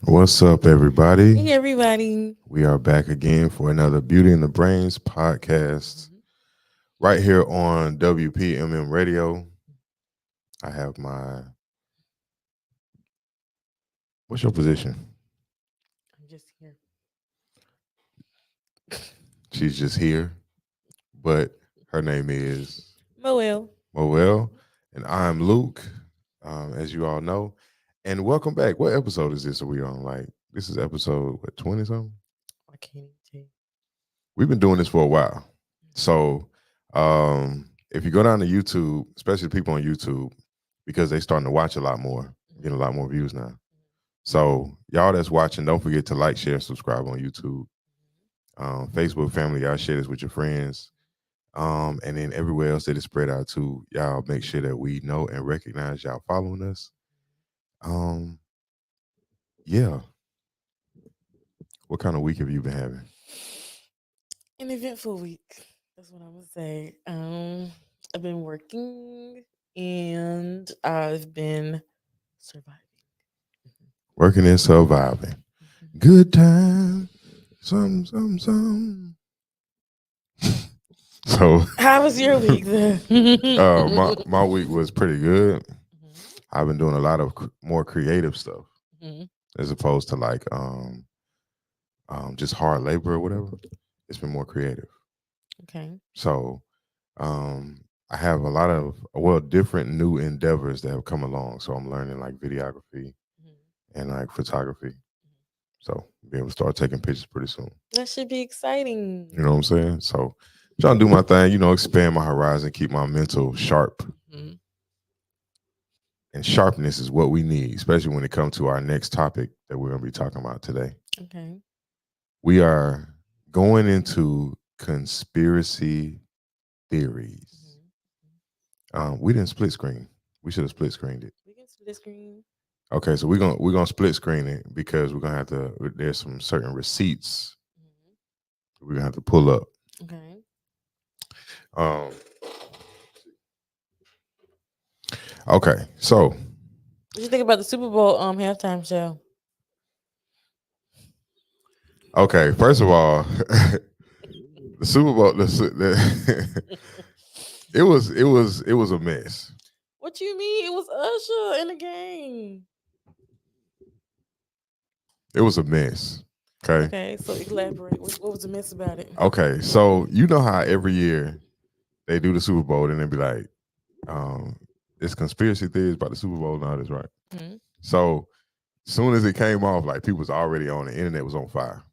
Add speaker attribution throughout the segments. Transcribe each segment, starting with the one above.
Speaker 1: What's up, everybody?
Speaker 2: Hey everybody.
Speaker 1: We are back again for another Beauty in the Brains podcast
Speaker 2: Mhm.
Speaker 1: right here on WPMM Radio. I have my, what's your position?
Speaker 2: I'm just here.
Speaker 1: She's just here, but her name is
Speaker 2: Moel.
Speaker 1: Moel, and I'm Luke, as you all know. And welcome back. What episode is this? Are we on? Like, this is episode, what, 20 something?
Speaker 2: I can't even tell you.
Speaker 1: We've been doing this for a while. So if you go down to YouTube, especially people on YouTube, because they starting to watch a lot more, getting a lot more views now. So y'all that's watching, don't forget to like, share, subscribe on YouTube. Facebook family, y'all share this with your friends. And then everywhere else that is spread out to, y'all make sure that we know and recognize y'all following us. Um, yeah. What kind of week have you been having?
Speaker 2: An eventful week. That's what I'm gonna say. I've been working and I've been surviving.
Speaker 1: Working and surviving.
Speaker 2: Mhm.
Speaker 1: Good time. Some. So
Speaker 2: How was your week then?
Speaker 1: my week was pretty good.
Speaker 2: Mhm.
Speaker 1: I've been doing a lot of more creative stuff
Speaker 2: Mhm.
Speaker 1: as opposed to like just hard labor or whatever. It's been more creative.
Speaker 2: Okay.
Speaker 1: So I have a lot of different new endeavors that have come along. So I'm learning like videography
Speaker 2: Mhm.
Speaker 1: and like photography. So be able to start taking pictures pretty soon.
Speaker 2: That should be
Speaker 1: You
Speaker 2: exciting.
Speaker 1: know what I'm saying? So trying to do my thing, expand my horizon, keep my mental sharp.
Speaker 2: Mhm.
Speaker 1: And sharpness is what we need, especially when it comes to our next topic that we're going to be talking about today.
Speaker 2: Okay.
Speaker 1: We are going into conspiracy theories.
Speaker 2: Mhm.
Speaker 1: We didn't split screen. We should have split screened it.
Speaker 2: We can split screen.
Speaker 1: Okay, so we're gonna split screen it because we're gonna have to. There's some certain receipts
Speaker 2: Mhm.
Speaker 1: we're gonna have to pull up.
Speaker 2: Okay.
Speaker 1: Um, okay, so
Speaker 2: What you think about the Super Bowl halftime show?
Speaker 1: okay, first of all, the Super Bowl, it was a mess.
Speaker 2: What you mean? It was Usher in the game.
Speaker 1: It was a mess. Okay.
Speaker 2: Okay, so elaborate. What was the mess about it?
Speaker 1: Okay. So you know how every year they do the Super Bowl and they be like, um, it's conspiracy theories about the Super Bowl and all this, right?
Speaker 2: Hmm.
Speaker 1: So soon as it came off, like people was already on the internet was on fire.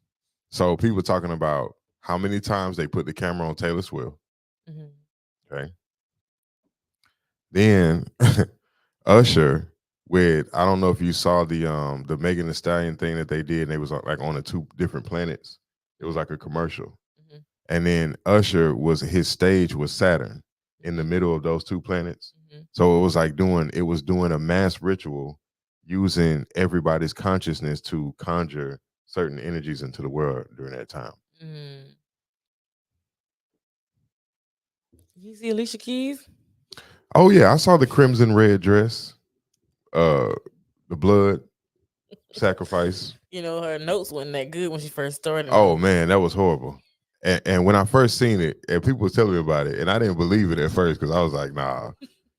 Speaker 1: So people talking about how many times they put the camera on Taylor Swift.
Speaker 2: Hmm.
Speaker 1: Okay. Then Usher with I don't know if you saw the Megan Thee Stallion thing that they did, and they was like on the two different planets. It was like a commercial.
Speaker 2: Hmm.
Speaker 1: And then Usher was his stage was Saturn in the
Speaker 2: Hmm.
Speaker 1: middle of those two planets.
Speaker 2: Hmm.
Speaker 1: So it was doing a mass ritual using everybody's consciousness to conjure certain energies into the world during that time.
Speaker 2: Mm. You see Alicia Keys?
Speaker 1: Oh yeah, I saw the crimson red dress, uh the blood sacrifice.
Speaker 2: Her notes wasn't that good when she first started
Speaker 1: Oh
Speaker 2: them.
Speaker 1: man, that was horrible. And when I first seen it, and people was telling me about it, and I didn't believe it at first because I was like, nah,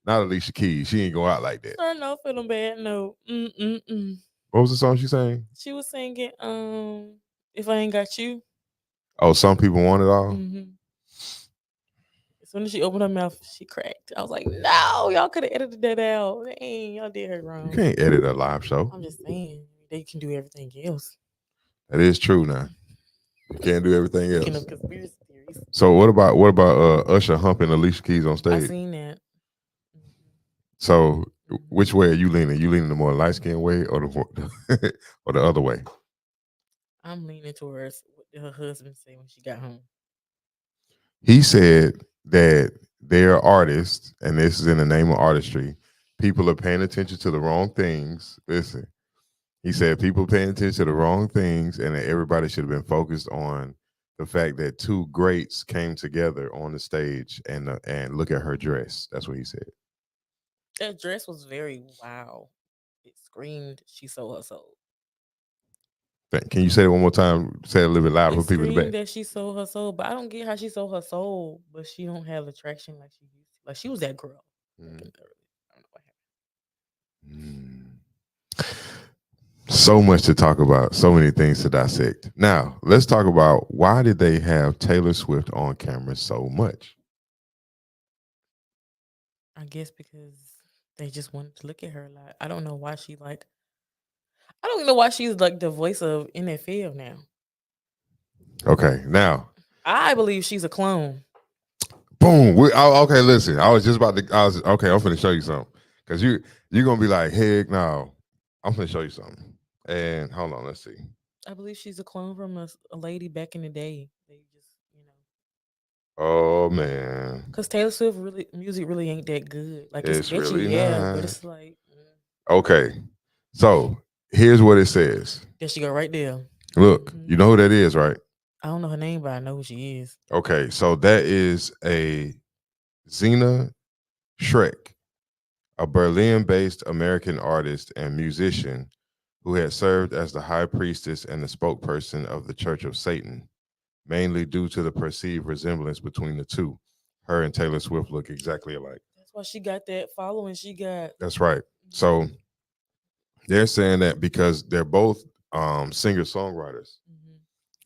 Speaker 1: not Alicia Keys. She ain't go out like that.
Speaker 2: Starting off with a bad note. Mm-mm-mm.
Speaker 1: What was the song she sang?
Speaker 2: She was singing, "If I Ain't Got You."
Speaker 1: Oh, some people want it all.
Speaker 2: Hmm. As soon as she opened her mouth, she cracked. I was like, "No, y'all could have edited that out. Dang, y'all did her
Speaker 1: You
Speaker 2: wrong."
Speaker 1: can't edit a live show.
Speaker 2: I'm just saying they can do everything else.
Speaker 1: That is true now. You can't do everything
Speaker 2: Speaking
Speaker 1: else.
Speaker 2: of conspiracy theories,
Speaker 1: So what about Usher humping Alicia Keys on
Speaker 2: I
Speaker 1: stage?
Speaker 2: seen that.
Speaker 1: So
Speaker 2: Hmm.
Speaker 1: which way are you leaning? You leaning the more light skinned way or or the other way?
Speaker 2: I'm leaning towards what did her husband say when she got home.
Speaker 1: He said that they're artists, and this is in the name of artistry. People are paying attention to the wrong things. Listen, he said people paying attention to the wrong things, and that everybody should have been focused on the fact that two greats came together on the stage, and look at her dress. That's what he said.
Speaker 2: That dress was very wow. It screamed she sold her soul.
Speaker 1: Can you say it one more time? Say it a little bit louder
Speaker 2: It
Speaker 1: for people in the
Speaker 2: screamed
Speaker 1: back.
Speaker 2: that she sold her soul, but I don't get how she sold her soul, but she don't have attraction like she used to. Like she was that girl. Back in the early, I don't know what happened.
Speaker 1: So much to talk about, so many things to dissect. Now, let's talk about why did they have Taylor Swift on camera so much?
Speaker 2: I guess because they just wanted to look at her a lot. I don't know why she like. I don't know why she's like the voice of NFL now.
Speaker 1: Okay, now,
Speaker 2: I believe she's a clone.
Speaker 1: boom. Okay, listen. I was just about to. Okay. I'm gonna show you something because you're gonna be like, heck no. I'm gonna show you something. And hold on, let's see.
Speaker 2: I believe she's a clone from a lady back in the day. They just,
Speaker 1: Oh man,
Speaker 2: because Taylor Swift music really ain't that good. Like it's
Speaker 1: it's
Speaker 2: catchy,
Speaker 1: really
Speaker 2: yeah, but
Speaker 1: not.
Speaker 2: it's like,
Speaker 1: Okay, so here's what it says.
Speaker 2: there she go right there.
Speaker 1: Look,
Speaker 2: Mhm.
Speaker 1: you know who that is, right?
Speaker 2: I don't know her name, but I know who she is.
Speaker 1: Okay, so that is a Zena Shrek, a Berlin-based American artist and musician who had served as the high priestess and the spokesperson of the Church of Satan, mainly due to the perceived resemblance between the two. Her and Taylor Swift look exactly alike.
Speaker 2: That's why she got that following. She got.
Speaker 1: That's right. So they're saying that because they're both singer-songwriters.
Speaker 2: Mhm.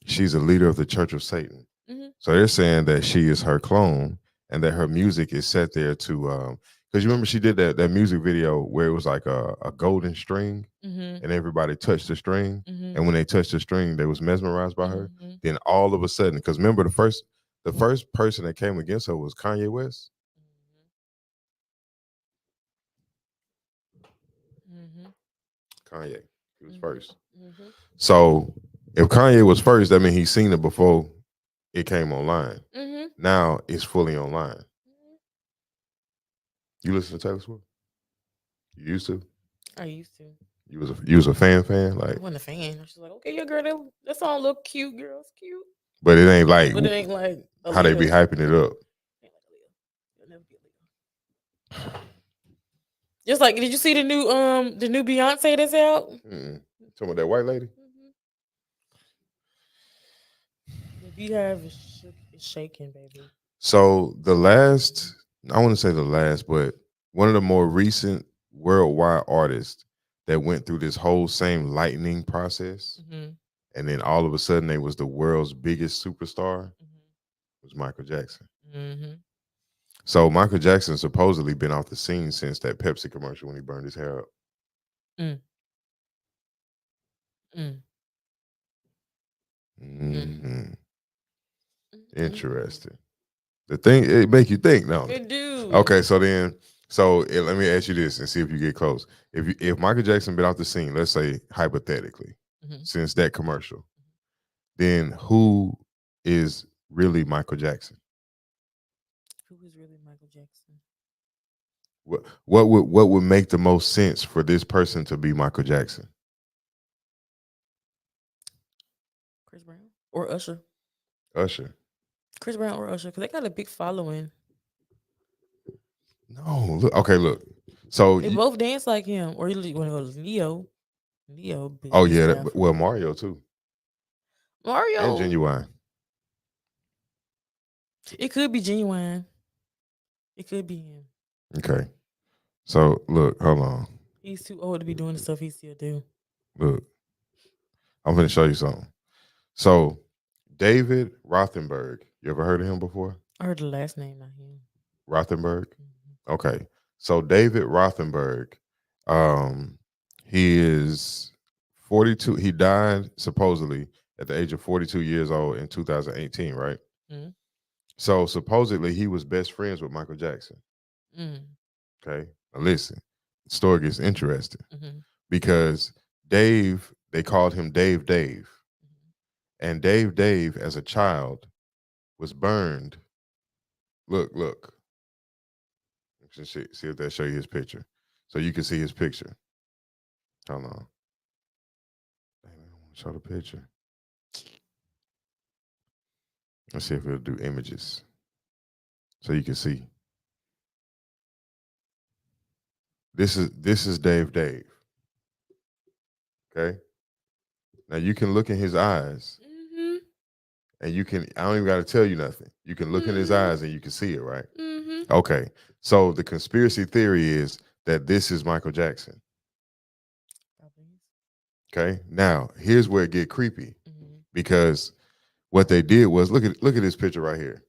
Speaker 1: She's a leader of the Church of Satan.
Speaker 2: Mhm.
Speaker 1: So they're saying that she is her clone and that her music is set there to because you remember she did that music video where it was like a golden string
Speaker 2: Mhm.
Speaker 1: and everybody touched the string.
Speaker 2: Mhm.
Speaker 1: And when they touched the string, they was mesmerized by her.
Speaker 2: Mhm.
Speaker 1: Then all of a sudden, because remember the first person that came against her was Kanye West.
Speaker 2: Mhm.
Speaker 1: Kanye. He was
Speaker 2: Mhm.
Speaker 1: first.
Speaker 2: Mhm.
Speaker 1: So if Kanye was first, that means he's seen it before it came online.
Speaker 2: Mhm.
Speaker 1: Now it's fully online. You listen to Taylor Swift? You used to?
Speaker 2: I used to.
Speaker 1: You was a fan
Speaker 2: I
Speaker 1: like,
Speaker 2: wasn't a fan. I was just like, okay, yeah, girl, that song look cute, girl. It's cute.
Speaker 1: but it ain't like
Speaker 2: But it ain't like
Speaker 1: how they be
Speaker 2: Aaliyah.
Speaker 1: hyping it up.
Speaker 2: Ain't like Aaliyah. It'll never be Aaliyah. Just like, did you see the new Beyonce that's out?
Speaker 1: Mm-mm. Talking about that white lady.
Speaker 2: The Beehive is shaking, baby.
Speaker 1: So the last, I want to say the last, but one of the more recent worldwide artists that went through this whole same lightning process,
Speaker 2: Mm-hmm.
Speaker 1: and then all of a sudden they was the world's biggest superstar,
Speaker 2: Mm-hmm.
Speaker 1: was Michael Jackson.
Speaker 2: Mm-hmm.
Speaker 1: So Michael Jackson supposedly been off the scene since that Pepsi commercial when he burned his hair up.
Speaker 2: Mm. Mm.
Speaker 1: Mm-hmm.
Speaker 2: Mm.
Speaker 1: Interesting. The thing it make you think, no?
Speaker 2: It do.
Speaker 1: Okay, so then, let me ask you this and see if you get close. If Michael Jackson been off the scene, let's say hypothetically,
Speaker 2: Mm-hmm.
Speaker 1: since that commercial, then who is really Michael Jackson?
Speaker 2: Who is really Michael Jackson?
Speaker 1: What would make the most sense for this person to be Michael Jackson?
Speaker 2: Chris Brown or Usher?
Speaker 1: Usher.
Speaker 2: Chris Brown or Usher? Because they got a big following.
Speaker 1: No, look. So,
Speaker 2: They both dance like him. Or when it was Neo. Neo,
Speaker 1: oh
Speaker 2: big
Speaker 1: yeah,
Speaker 2: Afro.
Speaker 1: Mario too, and
Speaker 2: Mario.
Speaker 1: Genuine.
Speaker 2: It could be Genuine. It could be him.
Speaker 1: Okay, so look, hold on,
Speaker 2: He's too old to be doing the stuff he still do.
Speaker 1: look. I'm gonna show you something. So, David Rothenberg. You ever heard of him before?
Speaker 2: I heard the last name, not him.
Speaker 1: Rothenberg.
Speaker 2: Mm-hmm.
Speaker 1: Okay. So David Rothenberg, um, he is 42. He died supposedly at the age of 42 years old in 2018, right?
Speaker 2: Mm-hmm.
Speaker 1: So supposedly he was best friends with Michael Jackson.
Speaker 2: Mm-hmm.
Speaker 1: Okay. Now listen, the story gets interesting
Speaker 2: Mm-hmm.
Speaker 1: because they called him Dave. And Dave, as a child, was burned. Look. See if that show you his picture. So you can see his picture. Hold on. Dang, I don't want to show the picture. Let's see if it'll do images. So you can see. This is Dave. Okay. Now you can look in his eyes,
Speaker 2: Mm-hmm.
Speaker 1: and you can. I don't even got to tell you nothing. You can look in his
Speaker 2: Mhm.
Speaker 1: eyes, and you can see it, right?
Speaker 2: Mm-hmm.
Speaker 1: Okay. So the conspiracy theory is that this is Michael Jackson. Okay. Now here's where it get creepy,
Speaker 2: Mm-hmm.
Speaker 1: because what they did was look at this picture right here.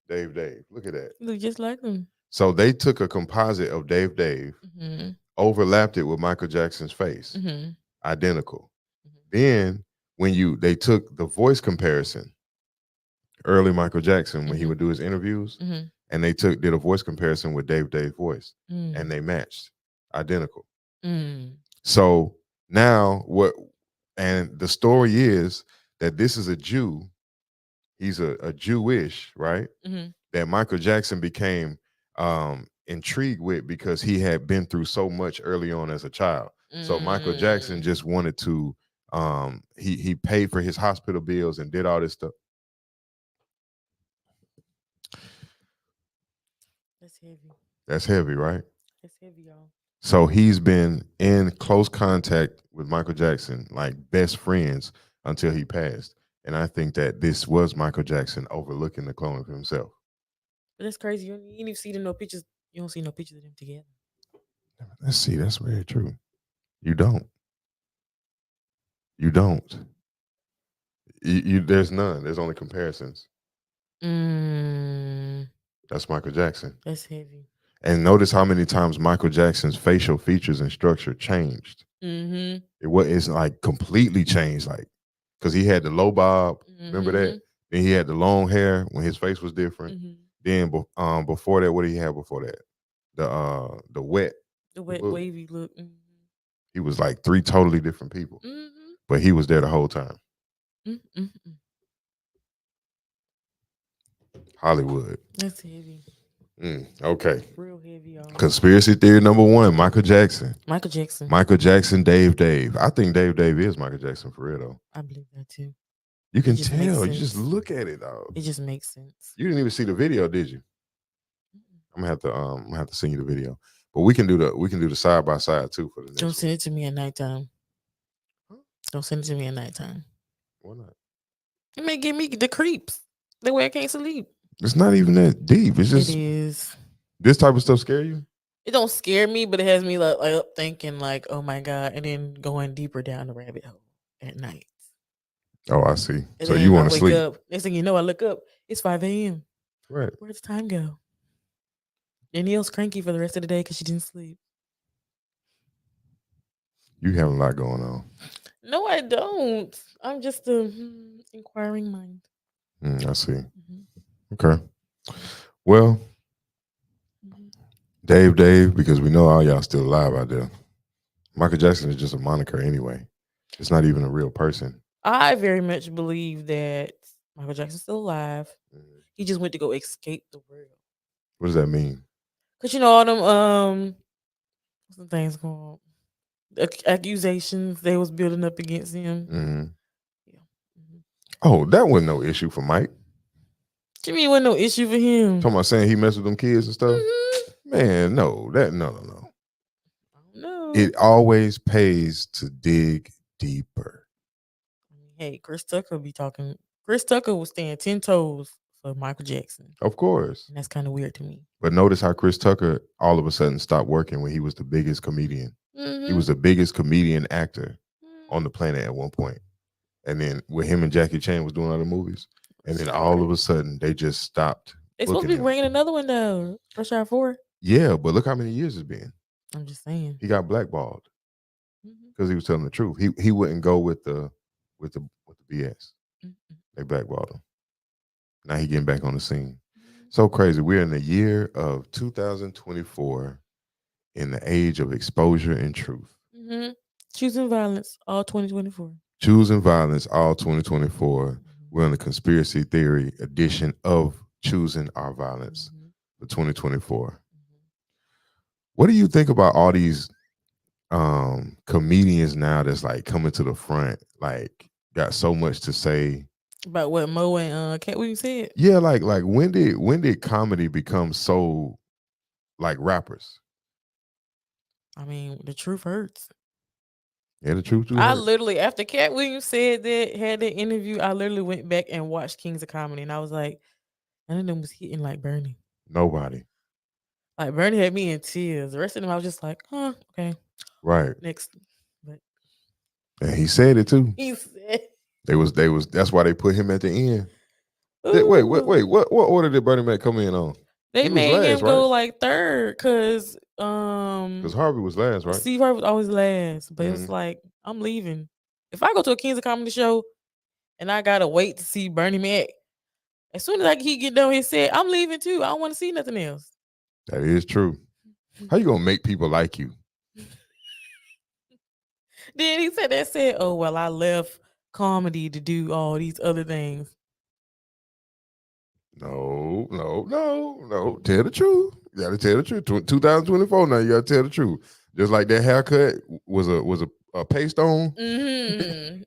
Speaker 1: Dave. Look at that.
Speaker 2: Look just like him.
Speaker 1: So they took a composite of Dave,
Speaker 2: Mm-hmm.
Speaker 1: overlapped it with Michael Jackson's face,
Speaker 2: Mm-hmm.
Speaker 1: identical.
Speaker 2: Mhm.
Speaker 1: Then when they took the voice comparison, early Michael Jackson when he
Speaker 2: Mhm.
Speaker 1: would do his interviews,
Speaker 2: Mhm.
Speaker 1: and they did a voice comparison with Dave's voice, and
Speaker 2: Mm.
Speaker 1: they matched, identical.
Speaker 2: Mm.
Speaker 1: So now what? And the story is that this is a Jew. He's a Jewish, right?
Speaker 2: Mhm.
Speaker 1: That Michael Jackson became intrigued with because he had been through so much early on as a child. So Michael Jackson
Speaker 2: Mm.
Speaker 1: just wanted to he paid for his hospital bills and did all this stuff.
Speaker 2: That's heavy.
Speaker 1: That's heavy, right?
Speaker 2: That's heavy, y'all.
Speaker 1: So he's been in close contact with Michael Jackson, like best friends, until he passed. And I think that this was Michael Jackson overlooking the clone of himself.
Speaker 2: But that's crazy. You ain't even see them no pictures. You don't see no pictures of them together.
Speaker 1: Let's see, that's very true. You don't. You don't. There's none. There's only comparisons.
Speaker 2: Mm.
Speaker 1: That's Michael Jackson.
Speaker 2: That's heavy.
Speaker 1: And notice how many times Michael Jackson's facial features and structure changed.
Speaker 2: Mm-hmm.
Speaker 1: It's like completely changed, like because he had the low bob. Remember that? Then he had the long hair when his face was different.
Speaker 2: Mm-hmm.
Speaker 1: Then before that, what did he have before that? The wet.
Speaker 2: The wet
Speaker 1: look.
Speaker 2: wavy look. Mm-hmm.
Speaker 1: He was like three totally different people,
Speaker 2: Mm-hmm.
Speaker 1: but he was there the whole time.
Speaker 2: Mm-hmm.
Speaker 1: Hollywood.
Speaker 2: That's heavy.
Speaker 1: Okay.
Speaker 2: Real heavy, y'all.
Speaker 1: Conspiracy theory number one: Michael Jackson.
Speaker 2: Michael Jackson.
Speaker 1: Michael Jackson, Dave. I think Dave is Michael Jackson for real though.
Speaker 2: I believe that too.
Speaker 1: You can
Speaker 2: just makes
Speaker 1: tell. You just
Speaker 2: sense.
Speaker 1: look at it though.
Speaker 2: It just makes sense.
Speaker 1: You didn't even see the video, did you?
Speaker 2: Mm-mm.
Speaker 1: I'm gonna have to send you the video. But we can do the side by side too for the next
Speaker 2: Don't
Speaker 1: one.
Speaker 2: send it to me at nighttime.
Speaker 1: Huh?
Speaker 2: Don't send it to me at nighttime.
Speaker 1: Why not?
Speaker 2: It may give me the creeps. That way I can't sleep.
Speaker 1: It's not even that deep. It's just
Speaker 2: It is.
Speaker 1: this type of stuff scare you?
Speaker 2: It don't scare me, but it has me like up thinking like, oh my God, and then going deeper down the rabbit hole at night.
Speaker 1: Oh, I see.
Speaker 2: And
Speaker 1: So
Speaker 2: then
Speaker 1: you
Speaker 2: I
Speaker 1: want to
Speaker 2: wake
Speaker 1: sleep.
Speaker 2: up. Next thing you know, I look up. It's 5 a.m.
Speaker 1: Right.
Speaker 2: Where'd the time go? Danielle's cranky for the rest of the day because she didn't sleep.
Speaker 1: You have a lot going on.
Speaker 2: No, I don't. I'm just a inquiring mind.
Speaker 1: I see.
Speaker 2: Mm-hmm.
Speaker 1: Okay. Well,
Speaker 2: Mm-hmm.
Speaker 1: Dave, because we know all y'all still alive out there. Michael Jackson is just a moniker anyway. It's not even a real person.
Speaker 2: I very much believe that Michael Jackson's still alive. He just went to go escape the world.
Speaker 1: What does that mean?
Speaker 2: Cause you know all them what's the things called? Accusations they was building up against him.
Speaker 1: Mm-hmm.
Speaker 2: Yeah. Mm-hmm.
Speaker 1: Oh, that wasn't no issue for Mike.
Speaker 2: To me, it wasn't no issue for him.
Speaker 1: Talking about saying he messed with them kids and stuff.
Speaker 2: Mm-hmm.
Speaker 1: Man, no.
Speaker 2: I don't know.
Speaker 1: It always pays to dig deeper.
Speaker 2: Hey, Chris Tucker be talking. Chris Tucker was staying 10 toes for Michael Jackson.
Speaker 1: Of course.
Speaker 2: And that's kind of weird to me.
Speaker 1: But notice how Chris Tucker all of a sudden stopped working when he was the biggest comedian.
Speaker 2: Mm-hmm.
Speaker 1: He was the biggest comedian actor on the planet at one point. And then with him and Jackie Chan was doing other movies. And then all of a sudden they just stopped.
Speaker 2: They supposed to be bringing another one though. Rush Hour 4.
Speaker 1: Yeah, but look how many years it's been.
Speaker 2: I'm just saying.
Speaker 1: He got blackballed because he was telling the truth. He wouldn't go with the BS. Mm-hmm. They blackballed him. Now he getting back on the scene. So crazy. We're in the year of 2024, in the age of exposure and truth.
Speaker 2: Mm-hmm. Choosing violence, all 2024.
Speaker 1: Choosing violence, all 2024. Mm-hmm. We're on the conspiracy theory edition of Choosing Our Violence for 2024. Mm-hmm. What do you think about all these comedians now that's like coming to the front, like got so much to say?
Speaker 2: About what Mo and Cat Williams said?
Speaker 1: Yeah, like when did comedy become so like rappers?
Speaker 2: I mean, the truth hurts.
Speaker 1: Yeah, the truth do
Speaker 2: I
Speaker 1: hurt.
Speaker 2: literally, after Cat Williams said that, had that interview, I literally went back and watched Kings of Comedy, and I was like, none of them was hitting like Bernie.
Speaker 1: Nobody.
Speaker 2: Like Bernie had me in tears. The rest of them, I was just like, okay,
Speaker 1: Right.
Speaker 2: next. But
Speaker 1: And he said it too.
Speaker 2: he said,
Speaker 1: They was that's why they put him at the end. Wait,
Speaker 2: "Ooh."
Speaker 1: what order did Bernie Mac come in on?
Speaker 2: They
Speaker 1: He was
Speaker 2: made
Speaker 1: last,
Speaker 2: him go
Speaker 1: right?
Speaker 2: like third because
Speaker 1: Because Harvey was last, right?
Speaker 2: Steve Harvey was always last. But it's
Speaker 1: Mhm.
Speaker 2: like, I'm leaving. If I go to a Kings of Comedy show and I gotta wait to see Bernie Mac, as soon as he get done with his set, I'm leaving too. I don't want to see nothing else.
Speaker 1: That is true. How you gonna make people like you?
Speaker 2: Then he said, oh, well, I left comedy to do all these other things.
Speaker 1: No. Tell the truth. You gotta tell the truth. 2024 now, you gotta tell the truth. Just like that haircut was a paste on.
Speaker 2: Mm-hmm.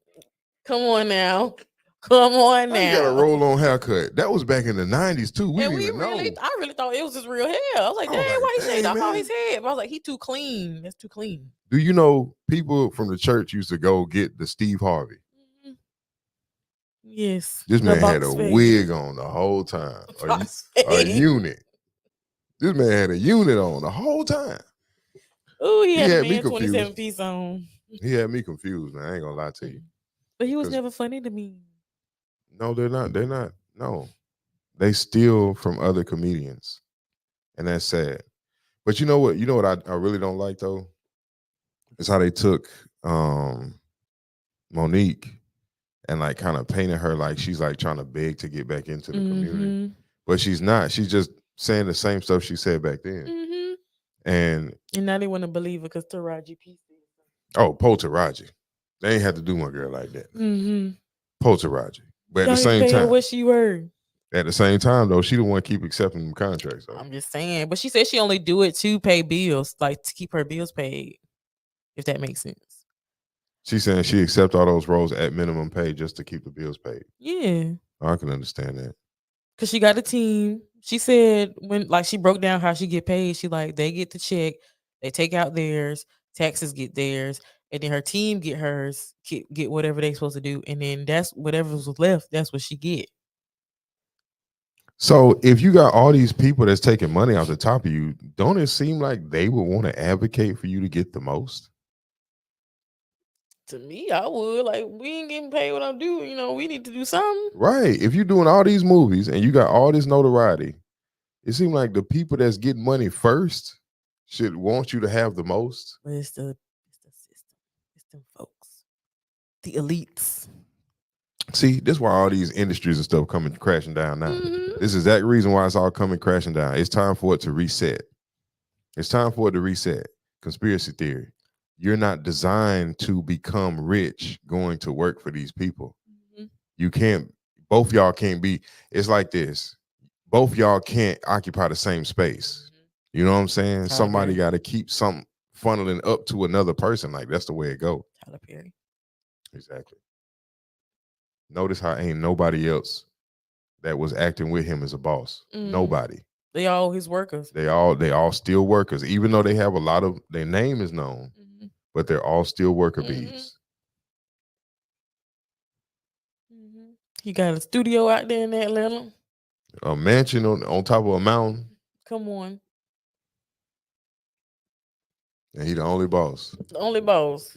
Speaker 2: Come on now. Come on now.
Speaker 1: You got a roll on haircut. That was back in the 90s too. We
Speaker 2: and
Speaker 1: didn't even know.
Speaker 2: I really thought it was his real hair. I was like, dang, why he shaved off all his head? But I was like, he too clean. That's too clean.
Speaker 1: Do you know people from the church used to go get the Steve Harvey?
Speaker 2: Mm-hmm. Yes.
Speaker 1: This man had a wig on the whole time. A unit. This man had a unit on the whole time.
Speaker 2: Oh, he had me 27-piece on.
Speaker 1: He had me confused, man. I ain't gonna lie to you.
Speaker 2: But he was never funny to me.
Speaker 1: No, they're not. They're not. No. They steal from other comedians. And that's sad. But you know what? You know what I really don't like though? It's how they took Monique and like kind of painted her like she's like trying to beg to get back into the community. But she's not. She's just saying the same stuff she said back then.
Speaker 2: Mm-hmm.
Speaker 1: And
Speaker 2: now they want to believe it because Taraji P.
Speaker 1: Oh, Poe Taraji. They ain't had to do my girl like that.
Speaker 2: Mm-hmm.
Speaker 1: Poe Taraji. But at the same time,
Speaker 2: what she were.
Speaker 1: At the same time, though, she the one keep accepting them contracts. Though.
Speaker 2: I'm just saying. But she said she only do it to pay bills, like to keep her bills paid, if that makes sense.
Speaker 1: She's saying she accept all those roles at minimum pay just to keep the bills paid.
Speaker 2: Yeah.
Speaker 1: I can understand that.
Speaker 2: Because she got a team. She said when like she broke down how she get paid, she like they get the check, they take out theirs, taxes get theirs, and then her team get hers, get whatever they supposed to do, and then that's whatever was left, that's what she get.
Speaker 1: So if you got all these people that's taking money off the top of you, don't it seem like they would want to advocate for you to get the most?
Speaker 2: To me, I would. Like, we ain't getting paid what I'm doing. You know, we need to do something.
Speaker 1: Right. If you're doing all these movies and you got all this notoriety, it seems like the people that's getting money first should want you to have the most.
Speaker 2: But it's the system. It's them folks. The elites.
Speaker 1: See, this is why all these industries and stuff coming crashing down now.
Speaker 2: Mm-hmm.
Speaker 1: This is the exact reason why it's all coming crashing down. It's time for it to reset. It's time for it to reset. Conspiracy theory. You're not designed to become rich going to work for these people. Mm-hmm. You can't, both y'all can't be, it's like this. Both y'all can't occupy the same space. Mm-hmm. You know what I'm saying? Okay. Somebody got to keep something funneling up to another person. Like that's the way it goes.
Speaker 2: Tyler Perry.
Speaker 1: Exactly. Notice how ain't nobody else that was acting with him as a boss. Mm. Nobody.
Speaker 2: They all his workers.
Speaker 1: They all still workers, even though they have a lot of their name is known, but they're all still worker bees.
Speaker 2: Mm-hmm. He got a studio out there in Atlanta.
Speaker 1: A mansion on top of a mountain.
Speaker 2: Come on.
Speaker 1: And he the only boss.
Speaker 2: The only boss.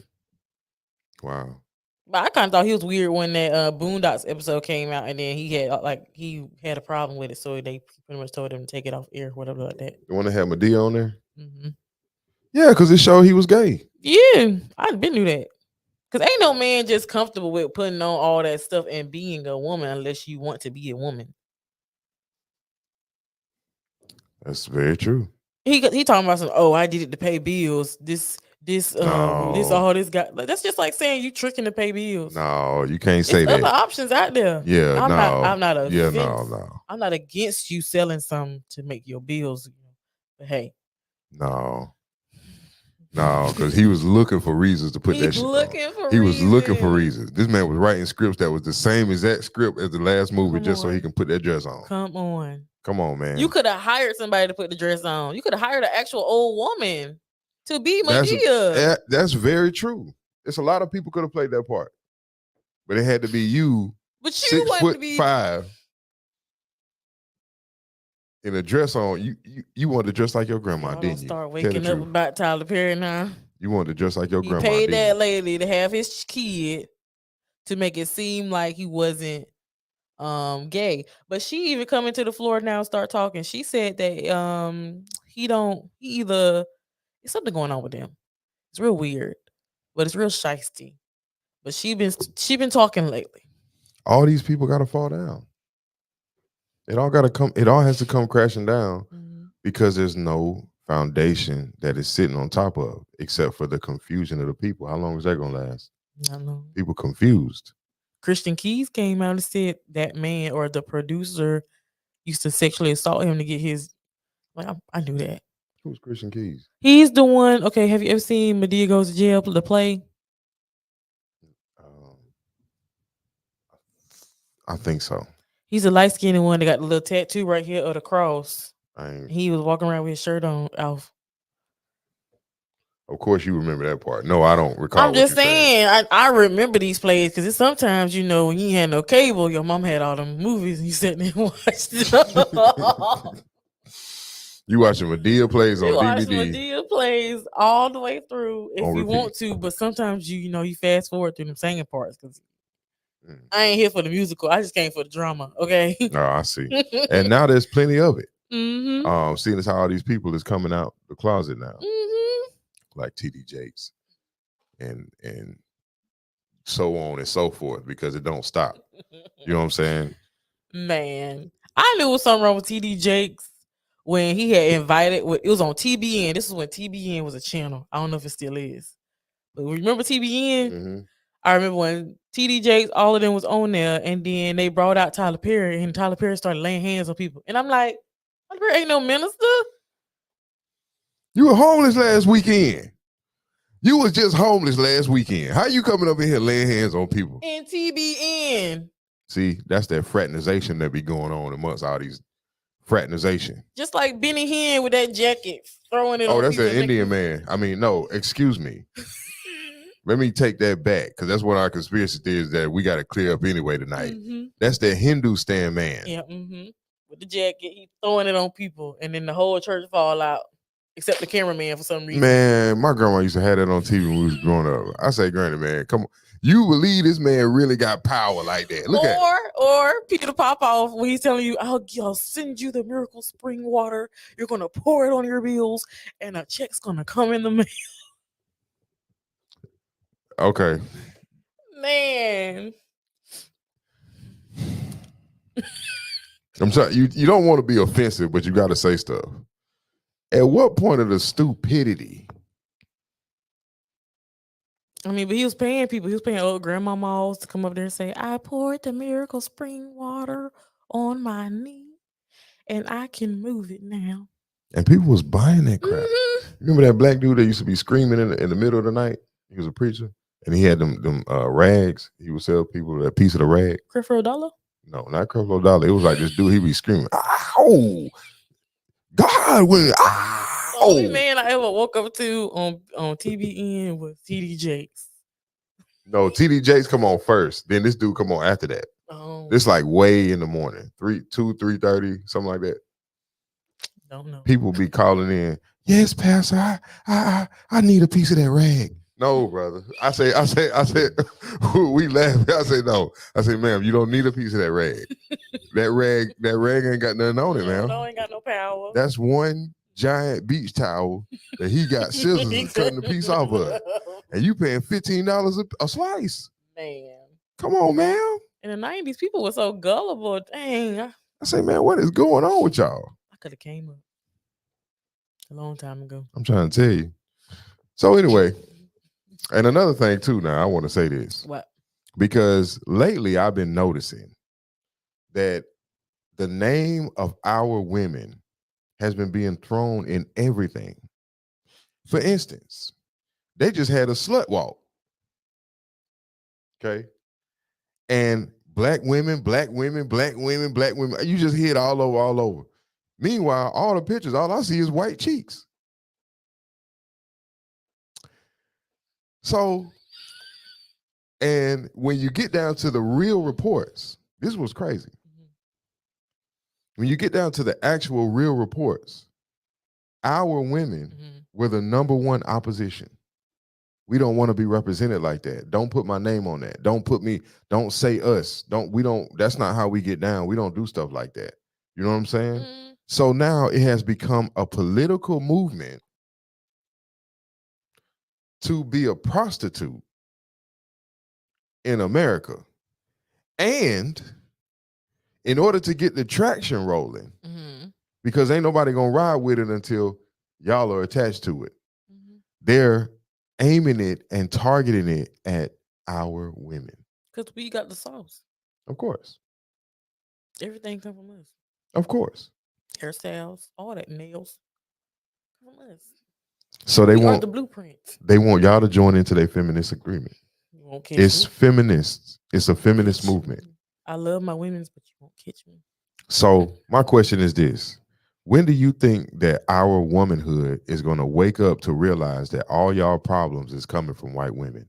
Speaker 1: Wow.
Speaker 2: But I kind of thought he was weird when that Boondocks episode came out, and then he had a problem with it, so they pretty much told him to take it off air, whatever like that.
Speaker 1: The one that had Madea on there? Mm-hmm. Yeah, because it showed he was gay.
Speaker 2: Yeah, I been knew that. Because ain't no man just comfortable with putting on all that stuff and being a woman unless you want to be a woman.
Speaker 1: That's very true.
Speaker 2: He talking about some, I did it to pay bills. This all this guy. That's just like saying you tricking to pay bills.
Speaker 1: No, you can't say that.
Speaker 2: Other options out there.
Speaker 1: Yeah,
Speaker 2: I'm not
Speaker 1: I'm
Speaker 2: not against you selling some to make your bills. But hey,
Speaker 1: no, because he was looking for reasons to put that shit on. He was looking for reasons. This man was writing scripts that was the same exact script as the last movie, so he can put that dress on.
Speaker 2: Come on,
Speaker 1: man.
Speaker 2: You could have hired somebody to put the dress on. You could have hired an actual old woman to be Madea.
Speaker 1: That's very true. It's a lot of people could have played that part, but it had to be you,
Speaker 2: But you wanted to be
Speaker 1: 6'5", in a dress on. You wanted to dress like your grandma,
Speaker 2: Y'all don't
Speaker 1: didn't you?
Speaker 2: start
Speaker 1: Tell the
Speaker 2: waking up
Speaker 1: truth.
Speaker 2: about Tyler Perry now.
Speaker 1: You wanted to dress like your
Speaker 2: He
Speaker 1: grandma,
Speaker 2: paid
Speaker 1: didn't
Speaker 2: that
Speaker 1: you?
Speaker 2: lady to have his kid to make it seem like he wasn't gay. But she even come into the floor now and start talking. She said that he either it's something going on with him. It's real weird, but it's real shisty. But she been talking lately.
Speaker 1: All these people got to fall down. It all got to come. It all has to come crashing down because there's no foundation that is sitting on top of, except for the confusion of the people. How long is that gonna last?
Speaker 2: Not long.
Speaker 1: People confused.
Speaker 2: Christian Keys came out and said that man or the producer used to sexually assault him to get his. Like I knew that.
Speaker 1: Who's Christian Keys?
Speaker 2: He's the one. Okay, have you ever seen Madea Goes to Jail, the play?
Speaker 1: I think so.
Speaker 2: He's a light skinned one that got the little tattoo right here of the cross.
Speaker 1: I ain't,
Speaker 2: He was walking around with his shirt on off.
Speaker 1: of course, you remember that part. No, I don't recall.
Speaker 2: I'm just saying, I remember these plays because it's sometimes, you know, when you had no cable, your mom had all them movies and you sat there and watched them.
Speaker 1: You watching Madea plays on
Speaker 2: You watch
Speaker 1: DVD.
Speaker 2: Madea plays all the way through if
Speaker 1: On
Speaker 2: you
Speaker 1: repeat.
Speaker 2: want to, but sometimes you fast forward through them singing parts because I ain't here for the musical. I just came for the drama. Okay.
Speaker 1: Oh, I see. And now there's plenty of it.
Speaker 2: Mm-hmm.
Speaker 1: Seeing as how all these people is coming out the closet now,
Speaker 2: Mm-hmm.
Speaker 1: like TD Jakes, and so on and so forth, because it don't stop. You know what I'm saying?
Speaker 2: Man, I knew it was something wrong with TD Jakes when he had invited. It was on TBN. This is when TBN was a channel. I don't know if it still is, but remember TBN?
Speaker 1: Mm-hmm.
Speaker 2: I remember when TD Jakes, all of them was on there, and then they brought out Tyler Perry, and Tyler Perry started laying hands on people, and I'm like, Tyler Perry ain't no minister.
Speaker 1: You were homeless last weekend. You was just homeless last weekend. How you coming up in here laying hands on people?
Speaker 2: In TBN.
Speaker 1: See, that's that fraternization that be going on amongst all these fraternization.
Speaker 2: Just like Benny Hinn with that jacket, throwing it on
Speaker 1: Oh, that's
Speaker 2: people
Speaker 1: an Indian man. I mean, no, excuse me. Let me take that back, because that's one of our conspiracy theories that we got to clear up anyway tonight.
Speaker 2: Mm-hmm.
Speaker 1: That's the Hindustan man.
Speaker 2: Yeah, with the jacket, he throwing it on people, and then the whole church fall out, except the cameraman for some reason.
Speaker 1: Man, my grandma used to have that on TV when we was growing up. I say, Granny, man, come on. You believe this man really got power like that? Look at
Speaker 2: or Peter Popoff when he's telling you, I'll send you the miracle spring water. You're gonna pour it on your bills, and a check's gonna come in the mail.
Speaker 1: Okay.
Speaker 2: Man.
Speaker 1: I'm sorry, you don't want to be offensive, but you got to say stuff. At what point of the stupidity?
Speaker 2: I mean, but he was paying people. He was paying old grandmamas to come up there and say, I poured the miracle spring water on my knee, and I can move it now.
Speaker 1: And people was buying that crap. Remember that black dude that used to be screaming in the middle of the night? He was a preacher, and he had them rags. He would sell people a piece of the rag.
Speaker 2: Creflo Dollar?
Speaker 1: No, not Creflo Dollar. It was like this dude. He be screaming, "Ow, God, will ow!"
Speaker 2: The only man I ever woke up to on TBN was TD Jakes.
Speaker 1: No, TD Jakes come on first. Then this dude come on after that.
Speaker 2: Oh,
Speaker 1: This like way in the morning, 3:30, something like that.
Speaker 2: don't know.
Speaker 1: People be calling in. Yes, Pastor, I need a piece of that rag. No, brother. I said, we laugh. I say, no. I say, ma'am, you don't need a piece of that rag. that rag ain't got nothing on it, ma'am.
Speaker 2: No, ain't got no power.
Speaker 1: That's one giant beach towel that he got scissors and cutting the piece off of. And you paying $15 a slice.
Speaker 2: Man.
Speaker 1: Come on, ma'am.
Speaker 2: In the 90s, people were so gullible. Dang.
Speaker 1: I say, man, what is going on with y'all?
Speaker 2: I could have came up a long time ago.
Speaker 1: I'm trying to tell you. So anyway, and another thing too, now I want to say this.
Speaker 2: What?
Speaker 1: Because lately I've been noticing that the name of our women has been being thrown in everything. For instance, they just had a slut walk. Okay. And black women. You just hear it all over. Meanwhile, all the pictures, all I see is white cheeks. So And when you get down to the real reports, this was crazy.
Speaker 2: Mhm.
Speaker 1: When you get down to the actual real reports, our women
Speaker 2: Mhm.
Speaker 1: were the number one opposition. We don't want to be represented like that. Don't put my name on that. Don't say us. That's not how we get down. We don't do stuff like that. You know what I'm saying?
Speaker 2: Mhm.
Speaker 1: So now it has become a political movement to be a prostitute in America. And in order to get the traction rolling,
Speaker 2: Mhm.
Speaker 1: because ain't nobody gonna ride with it until y'all are attached to it,
Speaker 2: Mhm.
Speaker 1: they're aiming it and targeting it at our women.
Speaker 2: Because we got the sauce.
Speaker 1: Of course.
Speaker 2: Everything come from us.
Speaker 1: Of course.
Speaker 2: Hairstyles, all that, nails come from us.
Speaker 1: So they
Speaker 2: We are the
Speaker 1: want
Speaker 2: blueprint.
Speaker 1: y'all to join into their feminist agreement.
Speaker 2: You won't catch
Speaker 1: It's
Speaker 2: me.
Speaker 1: feminists. It's a feminist
Speaker 2: Catch
Speaker 1: movement.
Speaker 2: me. I love my women's, but you won't catch me.
Speaker 1: So my question is this: when do you think that our womanhood is going to wake up to realize that all y'all problems is coming from white women?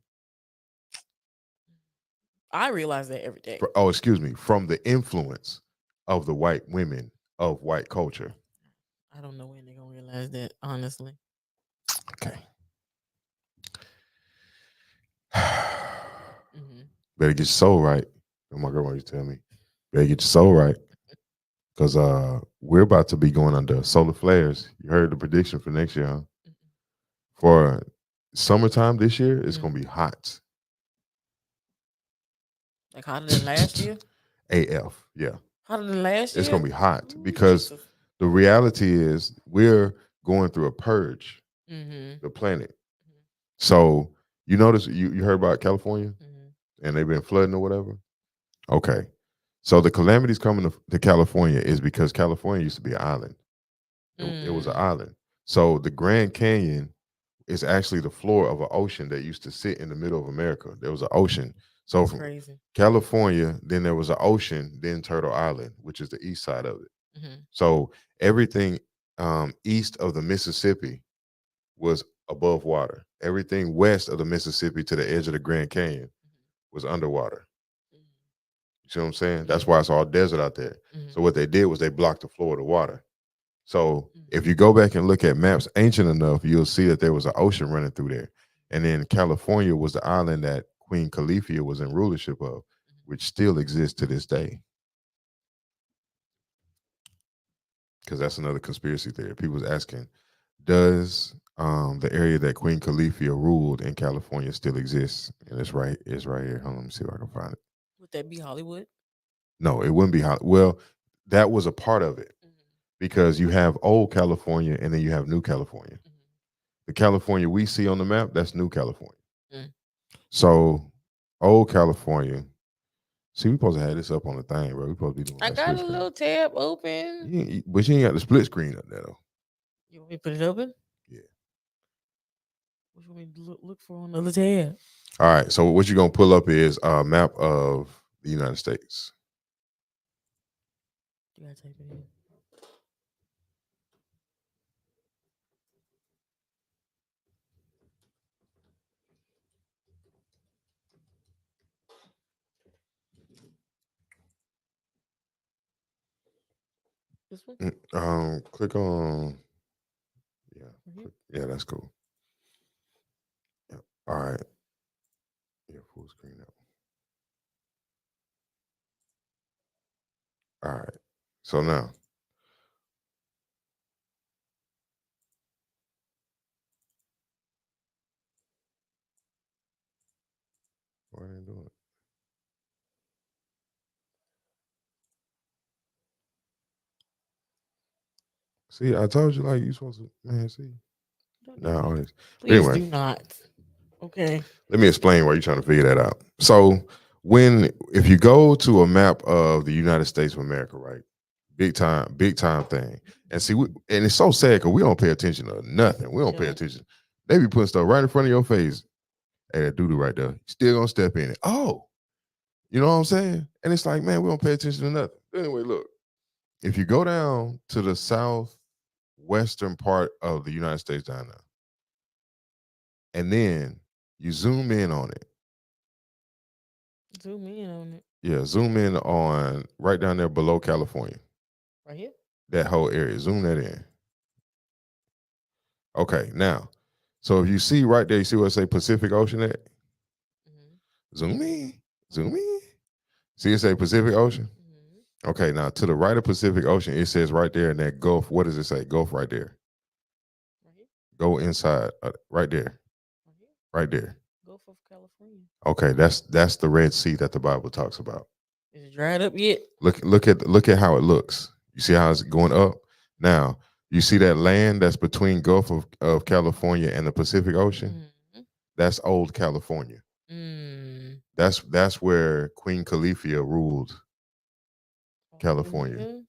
Speaker 2: I realize that every day.
Speaker 1: From the influence of the white women of white culture.
Speaker 2: I don't know when they're gonna realize that, honestly.
Speaker 1: Okay.
Speaker 2: Mhm.
Speaker 1: Better get your soul right. And my grandma used to tell me, better get your soul right. Because we're about to be going under solar flares. You heard the prediction for next year, huh?
Speaker 2: Mhm.
Speaker 1: For summertime this year, it's
Speaker 2: Mhm.
Speaker 1: gonna be hot.
Speaker 2: Like hotter than last year?
Speaker 1: AF, yeah.
Speaker 2: Hotter than last year?
Speaker 1: It's gonna be hot
Speaker 2: Ooh,
Speaker 1: because
Speaker 2: Jesus.
Speaker 1: the reality is we're going through a purge,
Speaker 2: Mhm.
Speaker 1: the planet.
Speaker 2: Mhm.
Speaker 1: So you notice you heard about California
Speaker 2: Mhm.
Speaker 1: and they've been flooding or whatever. Okay. So the calamities coming to California is because California used to be an island. It was an
Speaker 2: Mm.
Speaker 1: island. So the Grand Canyon is actually the floor of an ocean that used to sit in the middle of America. There was an ocean. So
Speaker 2: That's
Speaker 1: from
Speaker 2: crazy.
Speaker 1: California, then there was an ocean, then Turtle Island, which is the east side of it.
Speaker 2: Mhm.
Speaker 1: So everything east of the Mississippi was above water. Everything west of the Mississippi to the edge of the Grand Canyon was underwater.
Speaker 2: Mhm.
Speaker 1: You see what I'm saying? That's
Speaker 2: Mhm.
Speaker 1: why it's all desert out there.
Speaker 2: Mhm.
Speaker 1: So what they did was they blocked the floor of the water. So
Speaker 2: Mhm.
Speaker 1: if you go back and look at maps ancient enough, you'll see that there was an ocean running through there. And then California was the island that Queen Califia was in rulership of, which still exists to this day. Because that's another conspiracy theory. People's asking, does the area that Queen Califia ruled in California still exists? And it's right here. Hold on, let me see if I can find it.
Speaker 2: Would that be Hollywood?
Speaker 1: No, it wouldn't be well, that was a part of it
Speaker 2: Mhm.
Speaker 1: because you have old California and then you have new California.
Speaker 2: Mhm.
Speaker 1: The California we see on the map, that's new California.
Speaker 2: Mm.
Speaker 1: So old California. See, we supposed to have this up on the thing, bro. We supposed to be doing
Speaker 2: I
Speaker 1: that
Speaker 2: got
Speaker 1: split
Speaker 2: a
Speaker 1: screen.
Speaker 2: little tab open.
Speaker 1: But you ain't got the split screen up there though.
Speaker 2: You want me to put it open?
Speaker 1: Yeah.
Speaker 2: What you want me to look for on the other tab?
Speaker 1: All right. So what you're gonna pull up is a map of the United States.
Speaker 2: You gotta type it in. This one?
Speaker 1: Click on yeah.
Speaker 2: Mhm.
Speaker 1: Yeah, that's cool. Yeah. All right. Yeah, full screen up. All right. So now why didn't do it? See, I told you like you supposed to man, see.
Speaker 2: Don't do
Speaker 1: Now all
Speaker 2: that.
Speaker 1: this.
Speaker 2: Please
Speaker 1: Anyway,
Speaker 2: do not. Okay.
Speaker 1: let me explain why you're trying to figure that out. So if you go to a map of the United States of America, right? Big time thing. And see, and it's so sad because we don't pay attention to nothing. We don't pay
Speaker 2: Don't.
Speaker 1: attention. They be putting stuff right in front of your face. Hey, that doodoo right there. Still gonna step in it. Oh, you know what I'm saying? And it's like, man, we don't pay attention to nothing. Anyway, look, if you go down to the southwestern part of the United States down there, and then you zoom in on it,
Speaker 2: Zoom in on it.
Speaker 1: Yeah, zoom in on right down there below California.
Speaker 2: Right here.
Speaker 1: That whole area. Zoom that in. Okay, now, so if you see right there, you see what it say Pacific Ocean at?
Speaker 2: Mm-hmm.
Speaker 1: Zoom in. Zoom in. See it say Pacific Ocean?
Speaker 2: Mm-hmm.
Speaker 1: Okay, now to the right of Pacific Ocean, it says right there in that Gulf. What does it say? Gulf right there.
Speaker 2: Right here.
Speaker 1: Go inside. Right there.
Speaker 2: Right here.
Speaker 1: Right there.
Speaker 2: Gulf of California.
Speaker 1: Okay, that's the Red Sea that the Bible talks about.
Speaker 2: Is it dried up yet?
Speaker 1: Look at how it looks. You see how it's going up? Now, you see that land that's between Gulf of California and the Pacific Ocean?
Speaker 2: Mm-hmm.
Speaker 1: That's old California.
Speaker 2: Mm.
Speaker 1: That's where Queen Califia ruled California.
Speaker 2: Mm-hmm.